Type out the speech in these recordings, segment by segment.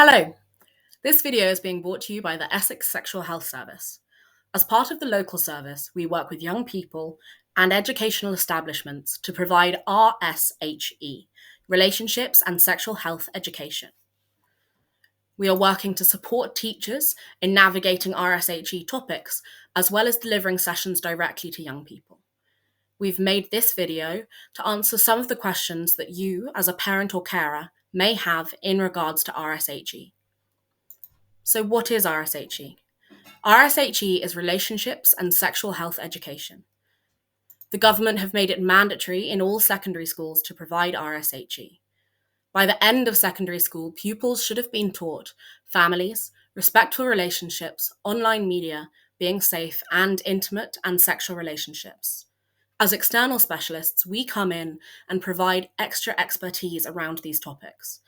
Hello, this video is being brought to you by the Essex Sexual Health Service. As part of the local service, we work with young people and educational establishments to provide RSHE, Relationships and Sexual Health Education. We are working to support teachers in navigating RSHE topics, as well as delivering sessions directly to young people. We've made this video to answer some of the questions that you, as a parent or carer, may have in regards to RSHE. So what is RSHE? RSHE is Relationships and Sexual Health Education. The government have made it mandatory in all secondary schools to provide RSHE. By the end of secondary school, pupils should have been taught families, respectful relationships, online media, being safe, and intimate and sexual relationships. As external specialists, we come in and provide extra expertise around these topics.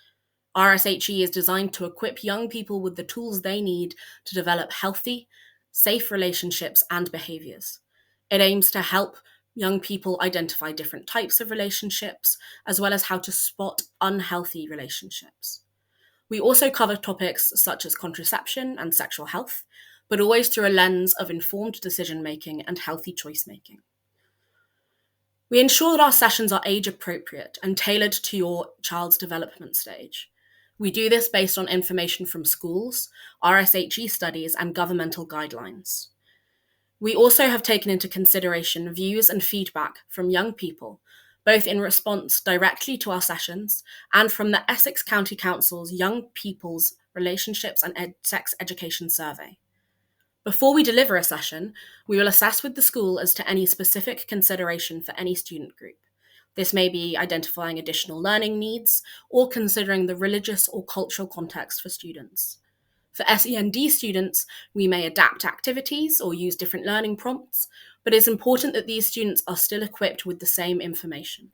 RSHE is designed to equip young people with the tools they need to develop healthy, safe relationships and behaviours. It aims to help young people identify different types of relationships, as well as how to spot unhealthy relationships. We also cover topics such as contraception and sexual health, but always through a lens of informed decision-making and healthy choice-making. We ensure that our sessions are age-appropriate and tailored to your child's development stage. We do this based on information from schools, RSHE studies, and governmental guidelines. We also have taken into consideration views and feedback from young people, both in response directly to our sessions and from the Essex County Council's Young People's Relationships and Sex Education Survey. Before we deliver a session, we will assess with the school as to any specific consideration for any student group. This may be identifying additional learning needs or considering the religious or cultural context for students. For SEND students, we may adapt activities or use different learning prompts, but it's important that these students are still equipped with the same information.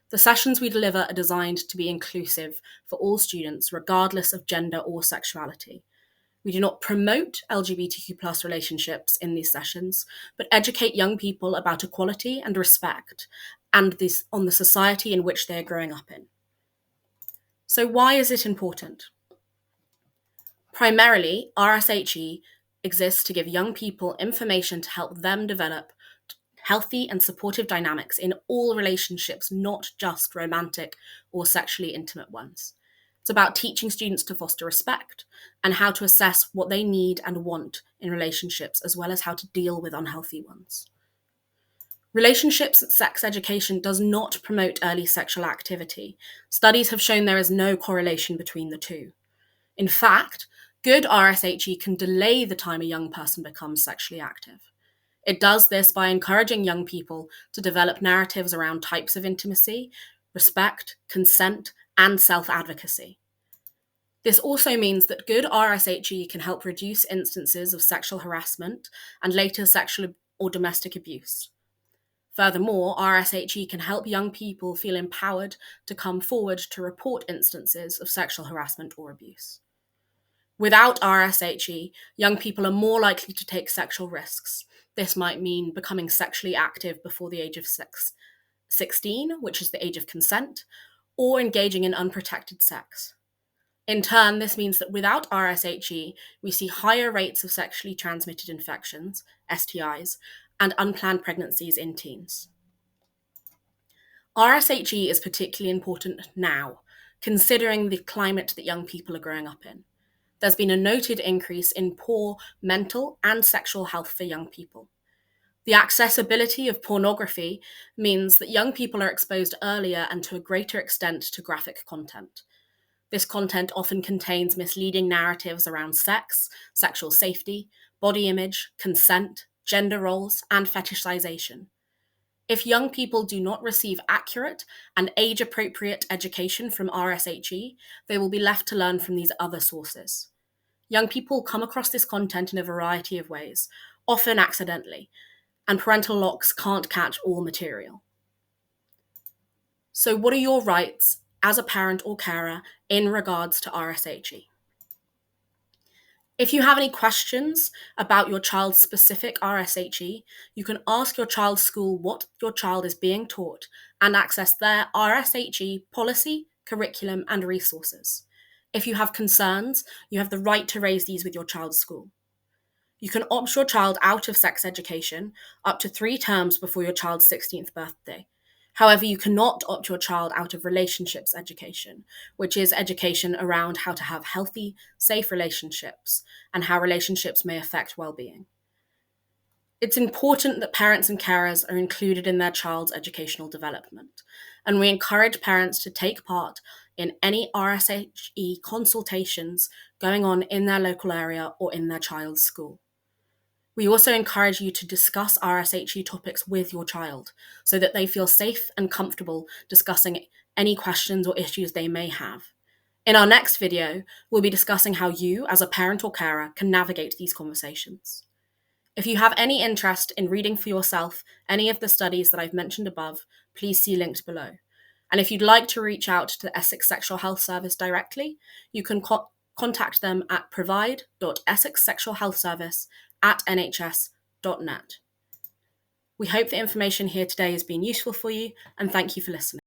The sessions we deliver are designed to be inclusive for all students, regardless of gender or sexuality. We do not promote LGBTQ+ relationships in these sessions, but educate young people about equality and respect and on the society in which they are growing up in. So why is it important? Primarily, RSHE exists to give young people information to help them develop healthy and supportive dynamics in all relationships, not just romantic or sexually intimate ones. It's about teaching students to foster respect and how to assess what they need and want in relationships, as well as how to deal with unhealthy ones. Relationships and sex education does not promote early sexual activity. Studies have shown there is no correlation between the two. In fact, good RSHE can delay the time a young person becomes sexually active. It does this by encouraging young people to develop narratives around types of intimacy, respect, consent, and self-advocacy. This also means that good RSHE can help reduce instances of sexual harassment and later sexual or domestic abuse. Furthermore, RSHE can help young people feel empowered to come forward to report instances of sexual harassment or abuse. Without RSHE, young people are more likely to take sexual risks. This might mean becoming sexually active before the age of 16, which is the age of consent, or engaging in unprotected sex. In turn, this means that without RSHE, we see higher rates of sexually transmitted infections, STIs, and unplanned pregnancies in teens. RSHE is particularly important now, considering the climate that young people are growing up in. There's been a noted increase in poor mental and sexual health for young people. The accessibility of pornography means that young people are exposed earlier and to a greater extent to graphic content. This content often contains misleading narratives around sex, sexual safety, body image, consent, gender roles, and fetishization. If young people do not receive accurate and age-appropriate education from RSHE, they will be left to learn from these other sources. Young people come across this content in a variety of ways, often accidentally, and parental locks can't catch all material. So what are your rights as a parent or carer in regards to RSHE? If you have any questions about your child's specific RSHE, you can ask your child's school what your child is being taught and access their RSHE policy, curriculum, and resources. If you have concerns, you have the right to raise these with your child's school. You can opt your child out of sex education up to 3 terms before your child's 16th birthday. However, you cannot opt your child out of relationships education, which is education around how to have healthy, safe relationships and how relationships may affect well-being. It's important that parents and carers are included in their child's educational development, and we encourage parents to take part in any RSHE consultations going on in their local area or in their child's school. We also encourage you to discuss RSHE topics with your child so that they feel safe and comfortable discussing any questions or issues they may have. In our next video, we'll be discussing how you, as a parent or carer, can navigate these conversations. If you have any interest in reading for yourself any of the studies that I've mentioned above, please see linked below. And if you'd like to reach out to the Essex Sexual Health Service directly, you can contact them at provide.essexsexualhealthservice@nhs.net. We hope the information here today has been useful for you, and thank you for listening.